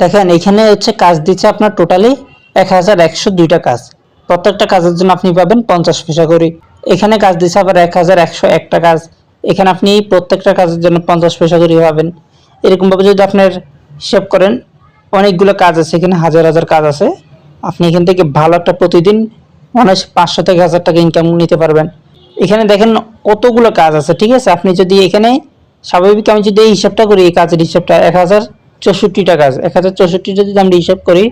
দেখেন এখানে হচ্ছে কাজ দিচ্ছে আপনার টোটালি 1102টা কাজ। প্রত্যেকটা কাজের জন্য আপনি পাবেন 50 পয়সা করে। এখানে কাজ দিচ্ছে আবার 1101টা কাজ। এখানে আপনি প্রত্যেকটা কাজের জন্য 50 পয়সা করে পাবেন। এরকমভাবে যদি আপনার হিসাব করেন অনেকগুলো কাজ আছে, এখানে হাজার হাজার কাজ আছে। আপনি এখান থেকে ভালো একটা প্রতিদিন মানে 500 থেকে 1000 টাকা ইনকাম নিতে পারবেন। এখানে দেখেন কতগুলো কাজ আছে, ঠিক আছে। আপনি যদি এখানে স্বাভাবিক আমি যদি এই হিসাবটা করি, এই কাজের হিসাবটা 1064টা কাজ, 1064 যদি আমরা হিসাব করি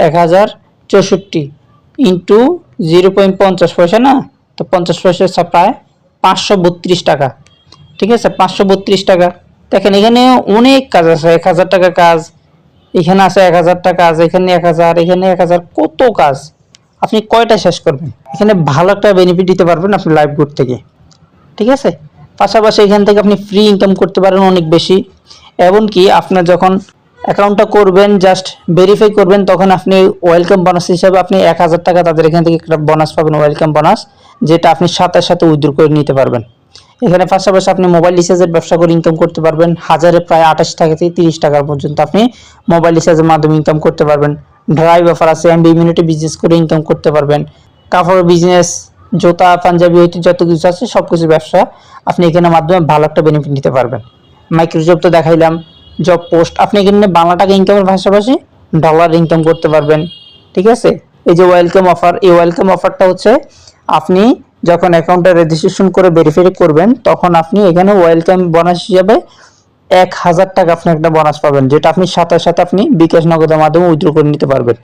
1064 ইন্টু 0.50 পয়সা না, তো 50 পয়সা প্রায় 532 টাকা, ঠিক আছে। 532 টাকা। দেখেন এখানে অনেক কাজ আছে, 1000 টাকা কাজ, এখানে আছে 1000 টাকা কাজ, এখানে 1000, এখানে 1000, কত কাজ। আপনি কয়টা শেষ করবেন? এখানে ভালো একটা বেনিফিট দিতে পারবেন আপনি লাইভগুড থেকে, ঠিক আছে। পাশাপাশি এখান থেকে আপনি ফ্রি ইনকাম করতে পারেন অনেক বেশি। এমনকি আপনার যখন অ্যাকাউন্টটা করবেন, জাস্ট ভেরিফাই করবেন, তখন আপনি ওয়েলকাম বোনাস হিসাবে আপনি 1000 টাকা তাদের এখান থেকে একটা বোনাস পাবেন, ওয়েলকাম বোনাস, যেটা আপনি সাথে সাথে উইথড্র করে নিতে পারবেন। এখানে পাশাপাশি আপনি মোবাইল রিচার্জের ব্যবসা করে ইনকাম করতে পারবেন। হাজারে প্রায় 28 টাকা থেকে 30 টাকার পর্যন্ত আপনি মোবাইল রিচার্জের মাধ্যমে ইনকাম করতে পারবেন। ড্রাইভ অফার আছে, এমবি ইমিউনিটি বিজনেস করে ইনকাম করতে পারবেন। কাপড় বিজনেস, জুতা, পাঞ্জাবি হইতে যত কিছু আছে সব কিছু ব্যবসা আপনি এখানে মাধ্যমে ভালো একটা বেনিফিট নিতে পারবেন। মাইক্রোজব তো দেখাইলাম, জব পোস্ট, আপনি এখানে বাংলা টাকা ইনকামের পাশাপাশি ডলার ইনকাম করতে পারবেন, ঠিক আছে। এই যে ওয়েলকাম অফার, এই ওয়েলকাম অফারটা হচ্ছে আপনি যখন অ্যাকাউন্টে রেজিস্ট্রেশন করে ভেরিফাই করবেন, তখন আপনি এখানে ওয়েলকাম বোনাস হিসাবে 1000 টাকা আপনি একটা বোনাস পাবেন, যেটা আপনি সাথে সাথে আপনি বিকাশ নগদের মাধ্যমে উইথড্র করে নিতে পারবেন,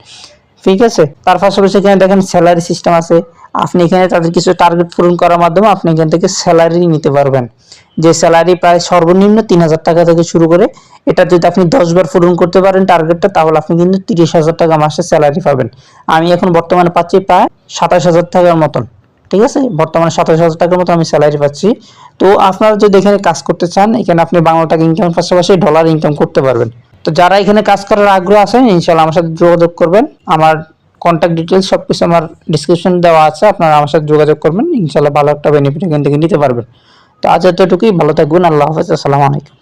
ঠিক আছে। তার পাশাপাশি এখানে দেখেন স্যালারি সিস্টেম আছে। আপনি এখানে তাদের কিছু টার্গেট পূরণ করার মাধ্যমে আপনি এখান থেকে স্যালারি নিতে পারবেন, যে স্যালারি প্রায় সর্বনিম্ন 3000 টাকা থেকে শুরু করে, এটা যদি আপনি 10 বার পূরণ করতে পারেন টার্গেটটা, তাহলে আপনি কিন্তু 30,000 টাকা মাসে স্যালারি পাবেন। আমি এখন বর্তমানে পাচ্ছি প্রায় 27,000 টাকার মতন, ঠিক আছে। বর্তমানে 27,000 টাকার মতো আমি স্যালারি পাচ্ছি। তো আপনারা যদি এখানে কাজ করতে চান, এখানে আপনি বাংলা টাকা ইনকামের পাশাপাশি ডলার ইনকাম করতে পারবেন। তো যারা এখানে কাজ করার আগ্রহ আছেন, ইনশাআল্লাহ আমার সাথে যোগাযোগ করবেন। আমার কন্ট্যাক্ট ডিটেলস সবকিছু আমার ডিসক্রিপশন দেওয়া আছে, আপনারা আমার সাথে যোগাযোগ করবেন, ইনশাআল্লাহ ভালো একটা বেনিফিট এখান থেকে নিতে পারবেন। তো আজ এতটুকুই, ভালো থাকবেন, আল্লাহ হাফেজ, আসসালামু আলাইকুম।